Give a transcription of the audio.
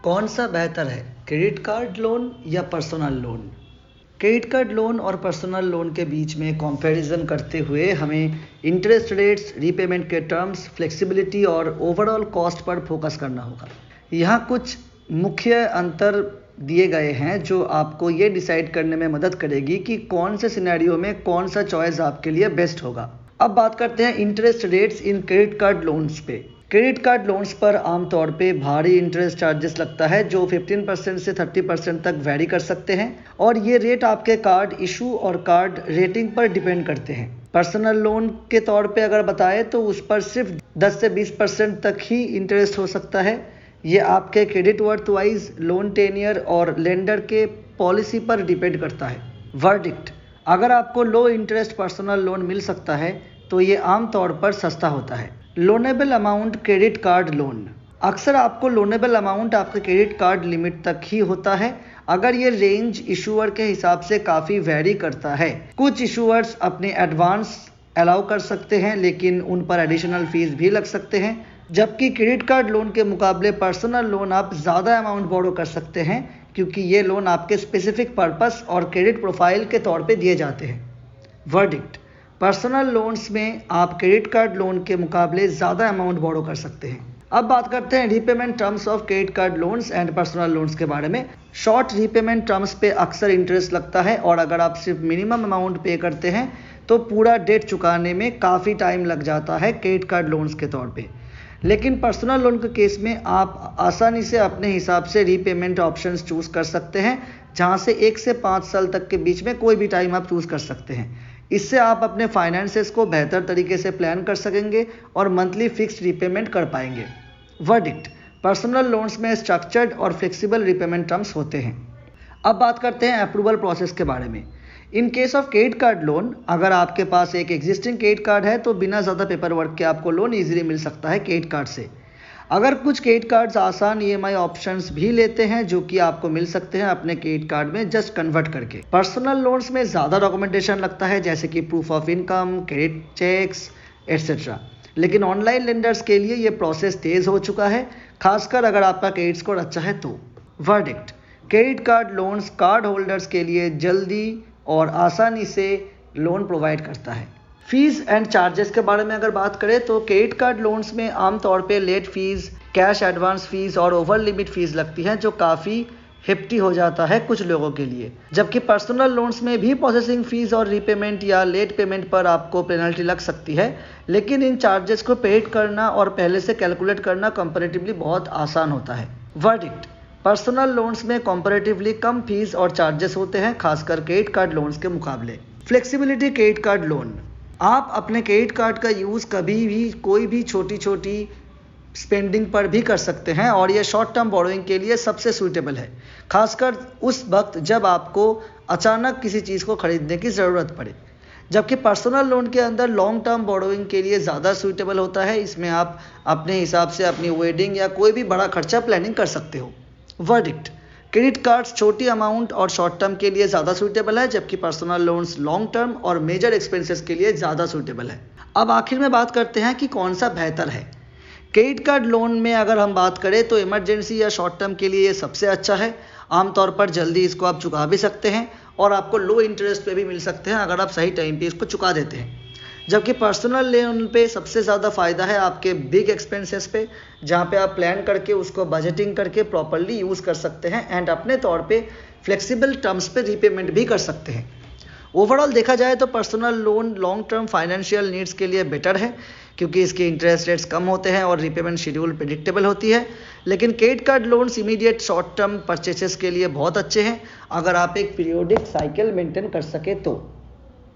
कौन सा बेहतर है, क्रेडिट कार्ड लोन या personal loan? Credit card loan और पर्सनल लोन के बीच में कंपैरिजन करते हुए हमें इंटरेस्ट रेट्स, रीपेमेंट के टर्म्स, फ्लेक्सिबिलिटी और ओवरऑल कॉस्ट पर फोकस करना होगा। यहाँ कुछ मुख्य अंतर दिए गए हैं जो आपको ये डिसाइड करने में मदद करेगी कि कौन से सिनेरियो में कौन सा चॉइस आपके लिए बेस्ट होगा। अब बात करते हैं interest rates in credit card loans पे। क्रेडिट कार्ड लोन्स पर आमतौर पे भारी इंटरेस्ट चार्जेस लगता है जो 15% से 30% तक वेरी कर सकते हैं और ये रेट आपके कार्ड इशू और कार्ड रेटिंग पर डिपेंड करते हैं। पर्सनल लोन के तौर पे अगर बताएं तो उस पर सिर्फ 10 से 20% तक ही इंटरेस्ट हो सकता है। ये आपके credit worth wise, loan tenure और लेंडर के पॉलिसी पर डिपेंड करता है। वर्डिक्ट: अगर आपको लो इंटरेस्ट पर्सनल लोन मिल सकता है तो ये आमतौर पर सस्ता होता है। Loanable amount credit card loan: अक्सर आपको लोनेबल अमाउंट आपके क्रेडिट कार्ड लिमिट तक ही होता है। अगर ये रेंज इशूअर के हिसाब से काफ़ी वेरी करता है। कुछ इशूअर्स अपने एडवांस अलाउ कर सकते हैं लेकिन उन पर एडिशनल फीस भी लग सकते हैं, जबकि क्रेडिट कार्ड लोन के मुकाबले पर्सनल लोन आप ज़्यादा अमाउंट बोरो कर सकते हैं क्योंकि ये लोन आपके स्पेसिफिक पर्पस और क्रेडिट प्रोफाइल के तौर पे दिए जाते हैं। वर्डिक्ट: पर्सनल लोन्स में आप क्रेडिट कार्ड लोन के मुकाबले ज़्यादा अमाउंट बोरो कर सकते हैं। अब बात करते हैं repayment terms of credit card loans and personal loans के बारे में। शॉर्ट रीपेमेंट टर्म्स पे अक्सर इंटरेस्ट लगता है और अगर आप सिर्फ मिनिमम अमाउंट पे करते हैं तो पूरा डेट चुकाने में काफ़ी टाइम लग जाता है क्रेडिट कार्ड लोन्स के तौर पे। लेकिन पर्सनल लोन के केस में आप आसानी से अपने हिसाब से रीपेमेंट ऑप्शंस चूज़ कर सकते हैं, जहां से 1 से 5 साल तक के बीच में कोई भी टाइम आप चूज़ कर सकते हैं। इससे आप अपने फाइनेंसेस को बेहतर तरीके से प्लान कर सकेंगे और मंथली फिक्स्ड रीपेमेंट कर पाएंगे। वर्डिक्ट: पर्सनल लोन्स में स्ट्रक्चर्ड और फ्लेक्सिबल रीपेमेंट टर्म्स होते हैं। अब बात करते हैं अप्रूवल प्रोसेस के बारे में। In case of credit card loan, अगर आपके पास एक एग्जिस्टिंग क्रेडिट कार्ड है तो बिना ज़्यादा पेपर वर्क के आपको लोन ईजिली मिल सकता है क्रेडिट कार्ड से। अगर कुछ क्रेडिट कार्ड्स आसान ईएमआई ऑप्शंस भी लेते हैं जो कि आपको मिल सकते हैं अपने क्रेडिट कार्ड में जस्ट कन्वर्ट करके। पर्सनल लोन्स में ज़्यादा डॉक्यूमेंटेशन लगता है जैसे कि proof of income, credit checks etcetera, लेकिन ऑनलाइन लेंडर्स के लिए ये प्रोसेस तेज़ हो चुका है, खासकर अगर आपका क्रेडिट स्कोर अच्छा है तो। Verdict: credit card loans card holders के लिए जल्दी और आसानी से लोन प्रोवाइड करता है। फीस एंड चार्जेस के बारे में अगर बात करें तो क्रेडिट कार्ड लोन्स में आमतौर पे late fees, cash advance fees और ओवर लिमिट फीस लगती हैं जो काफ़ी हेफ्टी हो जाता है कुछ लोगों के लिए, जबकि पर्सनल लोन्स में भी प्रोसेसिंग फीस और रीपेमेंट या लेट पेमेंट पर आपको पेनल्टी लग सकती है, लेकिन इन चार्जेस को पेड करना और पहले से कैलकुलेट करना कंपैरेटिवली बहुत आसान होता है। वर्डिक्ट: पर्सनल लोन्स में कंपैरेटिवली कम फीस और चार्जेस होते हैं, खासकर क्रेडिट कार्ड लोन्स के मुकाबले। फ्लेक्सिबिलिटी क्रेडिट कार्ड लोन: आप अपने क्रेडिट कार्ड का यूज़ कभी भी कोई भी छोटी छोटी स्पेंडिंग पर भी कर सकते हैं और ये शॉर्ट टर्म बोरोइंग के लिए सबसे सूटेबल है, खासकर उस वक्त जब आपको अचानक किसी चीज़ को खरीदने की ज़रूरत पड़े। जबकि पर्सनल लोन के अंदर लॉन्ग टर्म बोरोइंग के लिए ज़्यादा सूटेबल होता है, इसमें आप अपने हिसाब से अपनी वेडिंग या कोई भी बड़ा खर्चा प्लानिंग कर सकते हो। वर्डिक्ट: क्रेडिट कार्ड्स छोटी अमाउंट और शॉर्ट टर्म के लिए ज़्यादा सूटेबल है, जबकि पर्सनल लोन्स लॉन्ग टर्म और मेजर एक्सपेंसेस के लिए ज़्यादा सूटेबल है। अब आखिर में बात करते हैं कि कौन सा बेहतर है। क्रेडिट कार्ड लोन में अगर हम बात करें तो इमरजेंसी या शॉर्ट टर्म के लिए ये सबसे अच्छा है। आमतौर पर जल्दी इसको आप चुका भी सकते हैं और आपको लो इंटरेस्ट पे भी मिल सकते हैं अगर आप सही टाइम पे इसको चुका देते हैं। जबकि पर्सनल लोन पे सबसे ज़्यादा फ़ायदा है आपके बिग एक्सपेंसेस पे, जहाँ पे आप प्लान करके उसको बजटिंग करके प्रॉपरली यूज़ कर सकते हैं एंड अपने तौर पे फ्लेक्सिबल टर्म्स पे रीपेमेंट भी कर सकते हैं। ओवरऑल देखा जाए तो personal loan long term financial needs के लिए बेटर है क्योंकि इसके इंटरेस्ट रेट्स कम होते हैं और रीपेमेंट शेड्यूल प्रेडिक्टेबल होती है, लेकिन credit card loans immediate short term purchases के लिए बहुत अच्छे हैं अगर आप एक पीरियोडिक साइकिल मेंटेन कर सके तो।